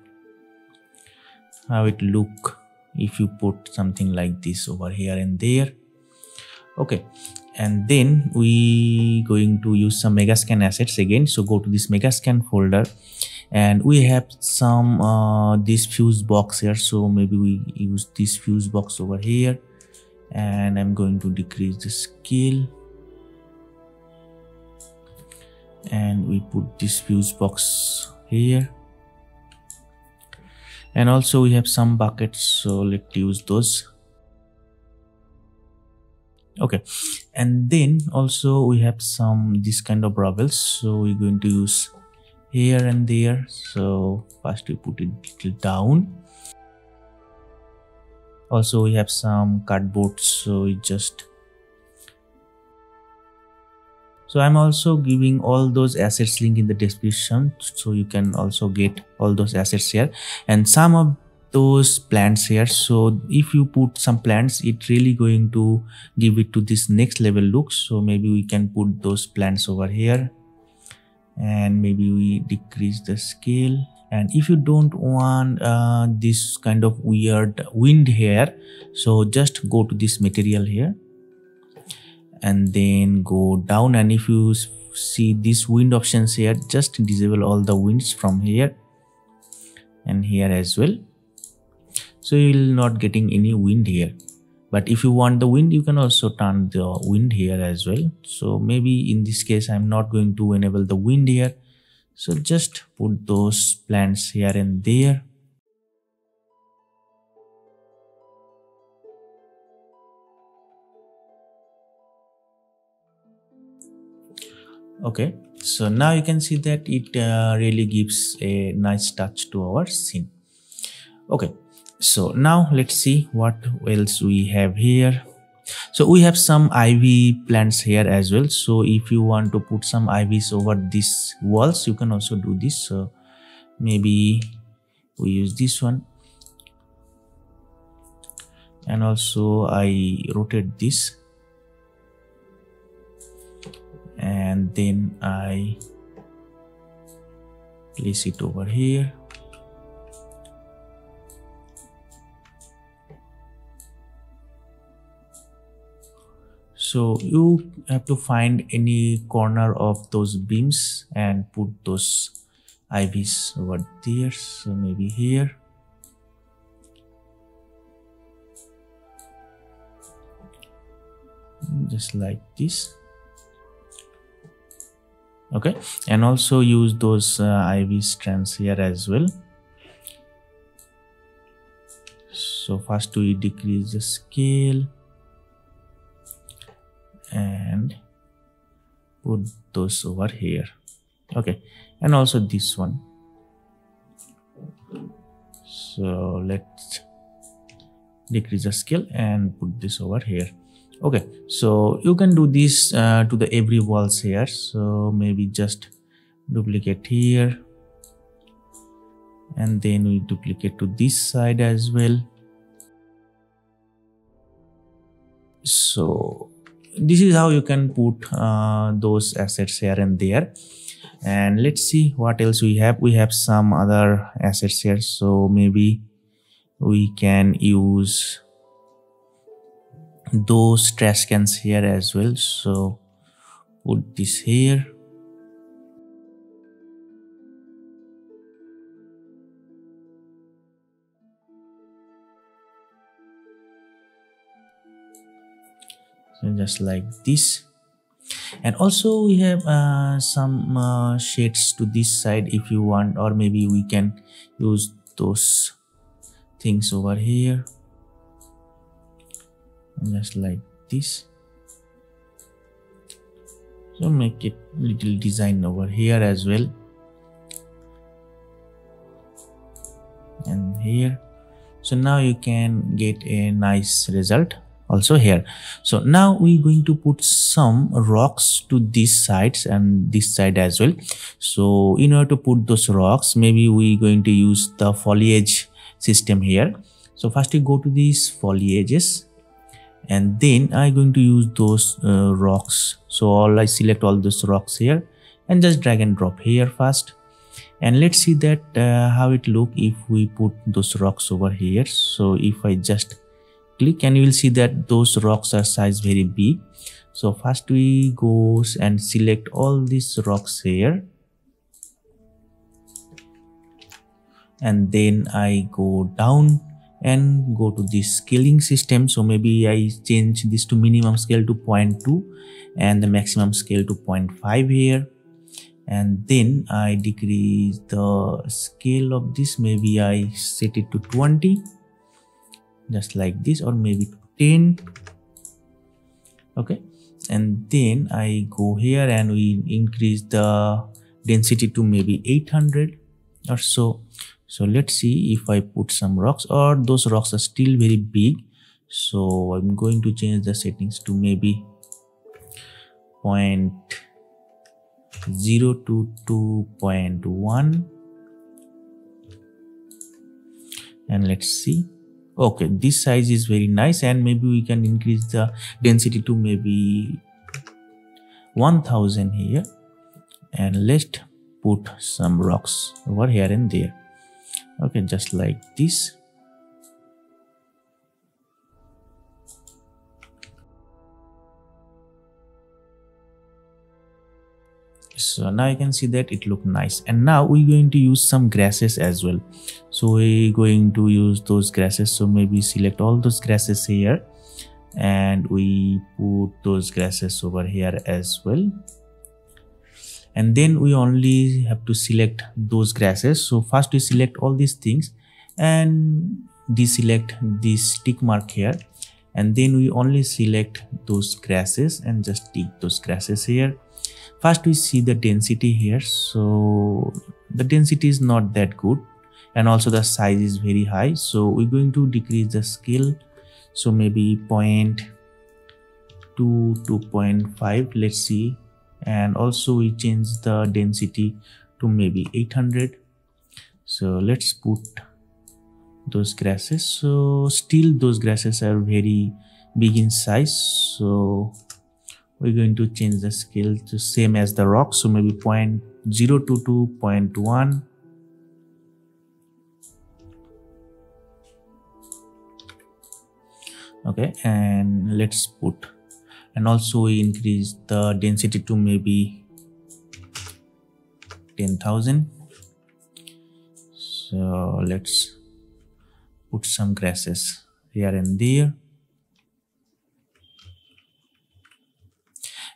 how it look if you put something like this over here and there. Okay, and then we going to use some Megascan assets again. So go to this Megascan folder, and we have some this fuse box here, so maybe we use this fuse box over here, and I'm going to decrease the scale, and we put this fuse box here. And also we have some buckets, so let's use those. Okay, and then also we have some this kind of rubbles, so we're going to use here and there. So first we put it little down. Also we have some cardboard, so we just, so I'm also giving all those assets link in the description, so you can also get all those assets here, and some of those plants here. So if you put some plants, it really going to give it to this next level look. So maybe we can put those plants over here, and maybe we decrease the scale. And if you don't want this kind of weird wind here, so just go to this material here and then go down, and if you see these wind options here, just disable all the winds from here and here as well, so you will not getting any wind here. But if you want the wind, you can also turn the wind here as well. So maybe in this case I'm not going to enable the wind here, so just put those plants here and there. Okay, so now you can see that it really gives a nice touch to our scene. Okay, so now let's see what else we have here. So we have some ivy plants here as well. So if you want to put some ivies over these walls, you can also do this. So maybe we use this one, and also I rotate this, and then I place it over here. So you have to find any corner of those beams and put those IVs over there. So maybe here. Just like this. Okay, and also use those IV strands here as well. So first we decrease the scale and put those over here. Okay, and also this one. So let's decrease the scale and put this over here. Okay, so you can do this to the every walls here. So maybe just duplicate here, and then we duplicate to this side as well. So this is how you can put those assets here and there. And let's see what else we have. We have some other assets here, so maybe we can use those trash cans here as well. So put this here. So just like this. And also we have some shades to this side if you want, or maybe we can use those things over here. Just like this. So make it little design over here as well, and here. So now you can get a nice result also here. So now we're going to put some rocks to these sides and this side as well. So in order to put those rocks, maybe we're going to use the foliage system here. So first you go to these foliages, and then I'm going to use those rocks. So I select all those rocks here and just drag and drop here first, and let's see that how it look if we put those rocks over here. So if I just click, and you will see that those rocks are size very big. So first we go and select all these rocks here, and then I go down and go to this scaling system. So maybe I change this to minimum scale to 0.2 and the maximum scale to 0.5 here, and then I decrease the scale of this. Maybe I set it to 20, just like this, or maybe 10. Okay, and then I go here and we increase the density to maybe 800 or so. So let's see if I put some rocks, or those rocks are still very big. So I'm going to change the settings to maybe 0.0 to 2.1, and let's see. Okay, this size is very nice, and maybe we can increase the density to maybe 1000 here, and let's put some rocks over here and there. Okay, just like this. So now you can see that it look nice, and now we're going to use some grasses as well. So we're going to use those grasses. So maybe select all those grasses here, and we put those grasses over here as well. And then we only have to select those grasses. So first we select all these things and deselect this tick mark here, and then we only select those grasses and just tick those grasses here. First we see the density here. So the density is not that good, and also the size is very high. So we're going to decrease the scale. So maybe 0.2 to 0.5. Let's see. And also we change the density to maybe 800. So let's put those grasses. So still those grasses are very big in size. So we're going to change the scale to same as the rock. So maybe 0.2 022.1. Okay, and let's put, and also we increase the density to maybe 10,000. So let's put some grasses here and there.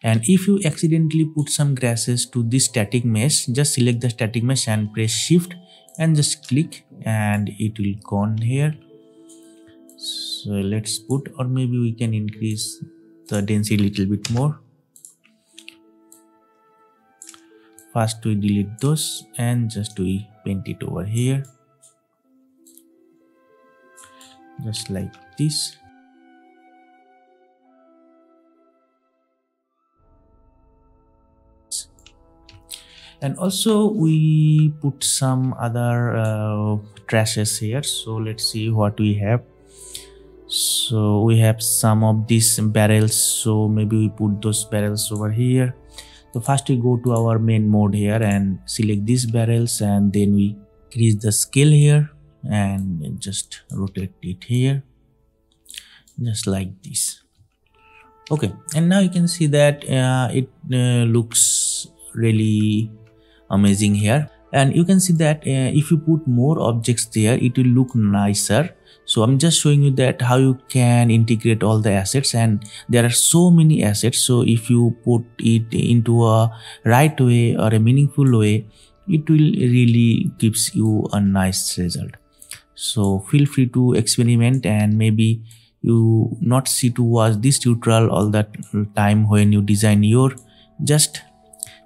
And if you accidentally put some grasses to this static mesh, just select the static mesh and press shift and just click and it will gone here. So let's put, or maybe we can increase the density a little bit more. First we delete those and just we paint it over here, just like this. And also we put some other trashes here, so let's see what we have. So we have some of these barrels, so maybe we put those barrels over here. So first we go to our main mode here and select these barrels, and then we increase the scale here and just rotate it here, just like this. Okay, and now you can see that it looks really amazing here, and you can see that if you put more objects there, it will look nicer. So I'm just showing you that how you can integrate all the assets, and there are so many assets. So if you put it into a right way or a meaningful way, it will really gives you a nice result. So feel free to experiment, and maybe you not see to watch this tutorial all that time when you design your, just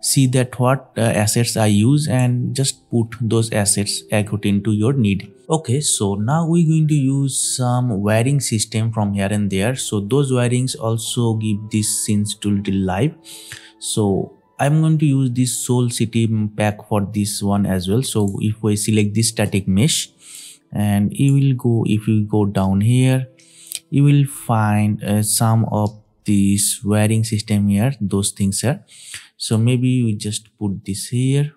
see that what assets I use and just put those assets according to your need. Okay, so now we're going to use some wiring system from here and there. So those wirings also give this scenes to little life. So I'm going to use this Soul City pack for this one as well. So if we select this static mesh, and you will go, if you go down here, you will find some of this wiring system here, those things here. So maybe we just put this here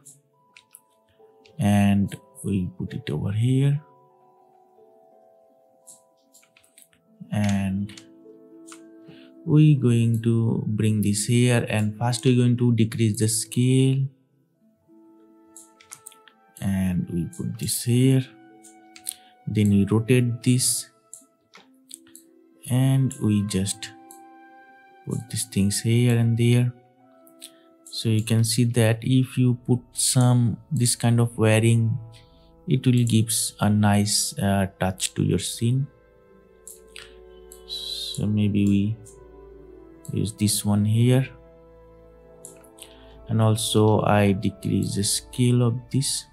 and we put it over here, and we're going to bring this here, and first we're going to decrease the scale and we put this here, then we rotate this and we just put these things here and there. So you can see that if you put some this kind of wiring, it will gives a nice touch to your scene. So maybe we use this one here, and also I decrease the scale of this.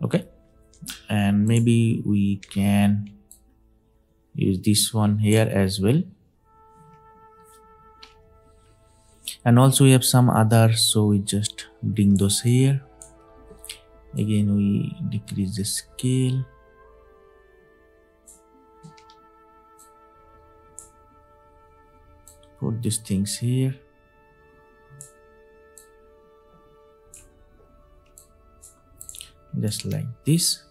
Okay, and maybe we can use this one here as well. And also we have some other, so we just bring those here. Again we decrease the scale. Put these things here. Just like this.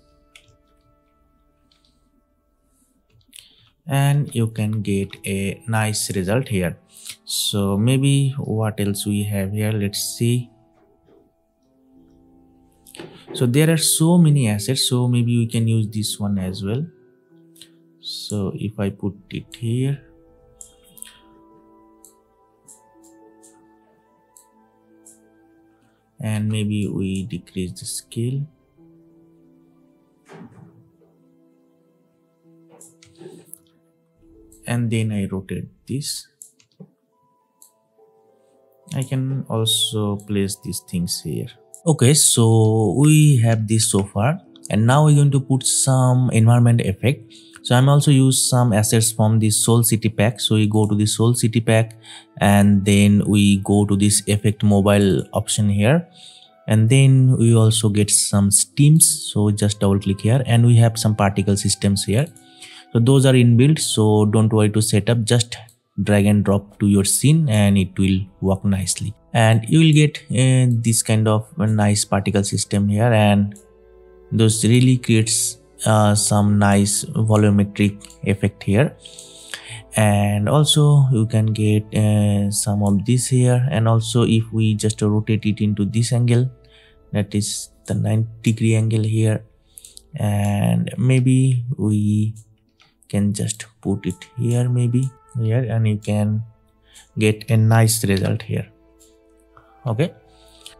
And you can get a nice result here. So maybe what else we have here, let's see. So there are so many assets, so maybe we can use this one as well. So if I put it here, and maybe we decrease the scale, and then I rotate this. I can also place these things here. Okay, so we have this so far, and now we're going to put some environment effect. So I'm also use some assets from this Soul City pack. So we go to the Soul City pack, and then we go to this effect mobile option here, and then we also get some steams. So just double click here, and we have some particle systems here. So those are inbuilt, so don't worry to set up, just drag and drop to your scene and it will work nicely, and you will get this kind of a nice particle system here, and those really creates some nice volumetric effect here. And also you can get some of this here, and also if we just rotate it into this angle, that is the 90-degree angle here, and maybe we can just put it here, maybe here, and you can get a nice result here. Okay,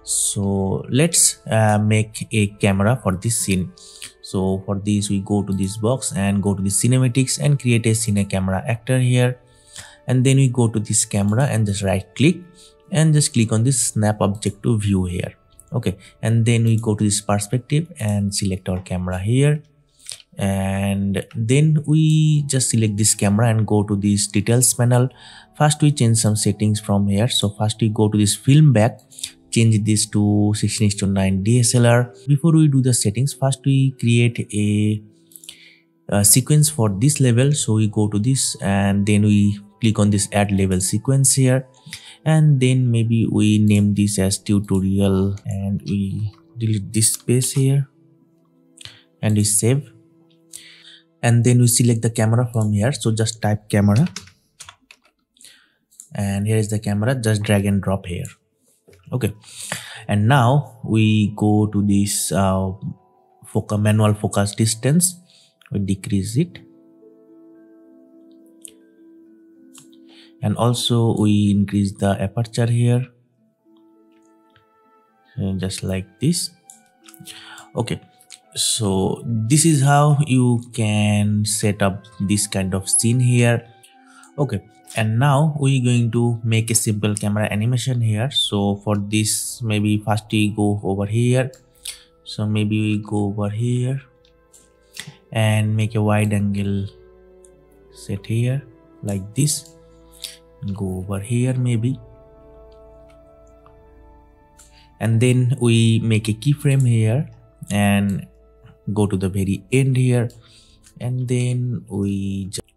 so let's make a camera for this scene. So for this, we go to this box and go to the cinematics and create a cine camera actor here, and then we go to this camera and just right click and just click on this snap object to view here. Okay, and then we go to this perspective and select our camera here, and then we just select this camera and go to this details panel. First we change some settings from here. So first we go to this film back, change this to 16:9 DSLR. Before we do the settings, first we create a sequence for this level. So we go to this and then we click on this add level sequence here, and then maybe we name this as tutorial, and we delete this space here and we save, and then we select the camera from here. So just type camera, and here is the camera, just drag and drop here. Okay, and now we go to this manual focus distance, we decrease it, and also we increase the aperture here, just like this. Okay, so this is how you can set up this kind of scene here. Okay, and now we're going to make a simple camera animation here. So for this, maybe first we go over here. So maybe we go over here and make a wide angle set here like this. Go over here maybe, and then we make a keyframe here and go to the very end here, and then we just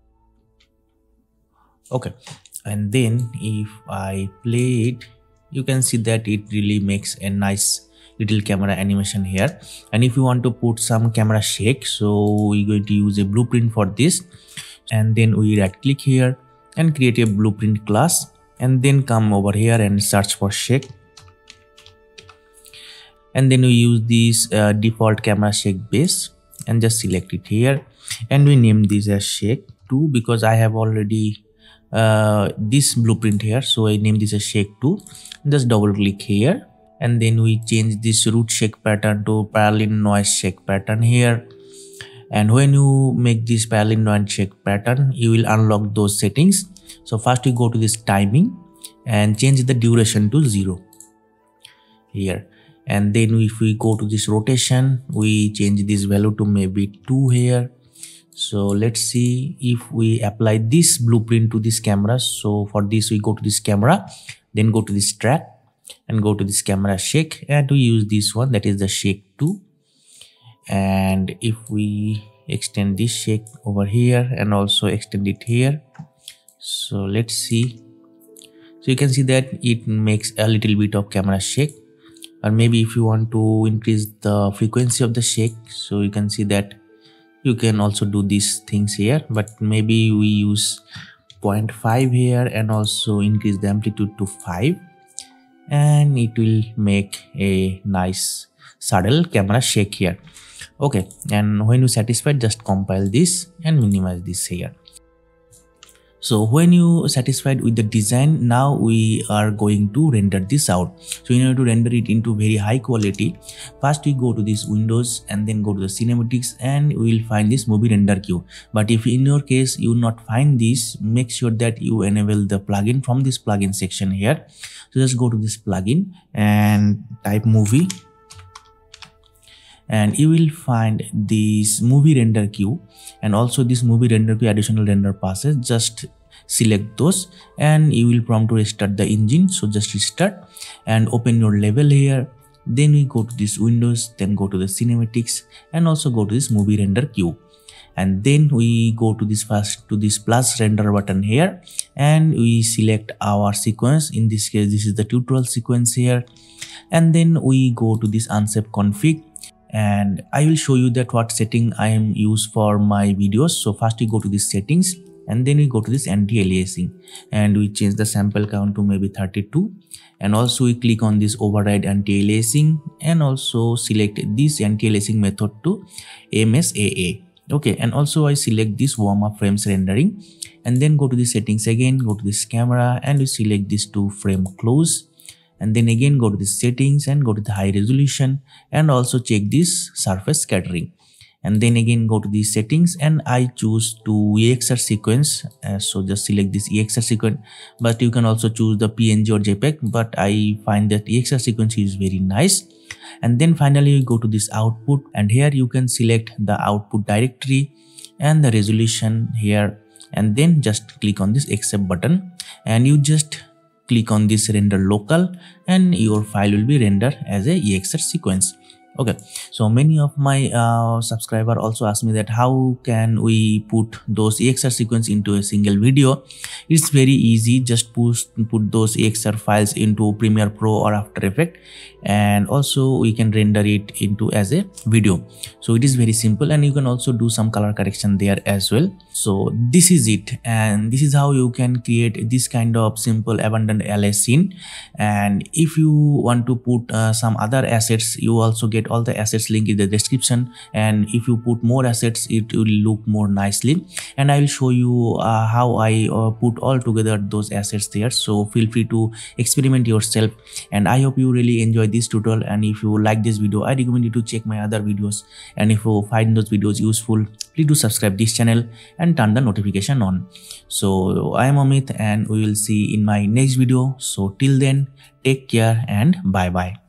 okay, and then if I play it, you can see that it really makes a nice little camera animation here. And if you want to put some camera shake, so we're going to use a blueprint for this, and then we right click here and create a blueprint class, and then come over here and search for shake, and then we use this default camera shake base and just select it here, and we name this as shake 2 because I have already this blueprint here, so I name this as shake 2. Just double click here, and then we change this root shake pattern to parallel noise shake pattern here. And when you make this parallel noise shake pattern, you will unlock those settings. So first we go to this timing and change the duration to 0 here, and then if we go to this rotation, we change this value to maybe 2 here. So let's see if we apply this blueprint to this camera. So for this, we go to this camera, then go to this track and go to this camera shake, and we use this one, that is the shake 2. And if we extend this shake over here and also extend it here, so let's see. So you can see that it makes a little bit of camera shake. Or maybe if you want to increase the frequency of the shake, so you can see that you can also do these things here, but maybe we use 0.5 here and also increase the amplitude to 5, and it will make a nice subtle camera shake here. Okay, and when you satisfied, just compile this and minimize this here. So when you satisfied with the design, now we are going to render this out. So in order to render it into very high quality, first we go to this Windows and then go to the cinematics, and we will find this movie render queue. But if in your case you will not find this, make sure that you enable the plugin from this plugin section here. So just go to this plugin and type movie, and you will find this movie render queue and also this movie render queue additional render passes. Just select those and you will prompt to restart the engine. So just restart and open your level here. Then we go to this Windows, then go to the cinematics and also go to this movie render queue. and then we go to this plus render button here, and we select our sequence. In this case, this is the tutorial sequence here, and then we go to this unsafe config, and I will show you that what setting I am use for my videos. So first we go to this settings, and then we go to this anti-aliasing, and we change the sample count to maybe 32, and also we click on this override anti-aliasing, and also select this anti-aliasing method to MSAA. Okay, and also I select this warm-up frames rendering, and then go to the settings again, go to this camera, and we select this to frame close, and then again go to the settings and go to the high resolution, and also check this surface scattering, and then again go to the settings, and I choose to EXR sequence. So just select this EXR sequence, but you can also choose the PNG or JPEG, but I find that EXR sequence is very nice. And then finally you go to this output, and here you can select the output directory and the resolution here, and then just click on this accept button, and you just click on this render local, and your file will be rendered as a EXR sequence. Okay, so many of my subscriber also ask me that how can we put those EXR sequence into a single video. It's very easy. Just put those EXR files into Premiere Pro or After Effects, and also we can render it into as a video. So it is very simple, and you can also do some color correction there as well. So this is it, and this is how you can create this kind of simple abandoned LA scene. And if you want to put some other assets, you also get all the assets link in the description, and if you put more assets, it will look more nicely, and I will show you how I put all together those assets there. So feel free to experiment yourself, and I hope you really enjoy this tutorial. And if you like this video, I recommend you to check my other videos, and if you find those videos useful, please do subscribe this channel and turn the notification on. So I am Amit, and we will see in my next video. So till then, take care and bye bye.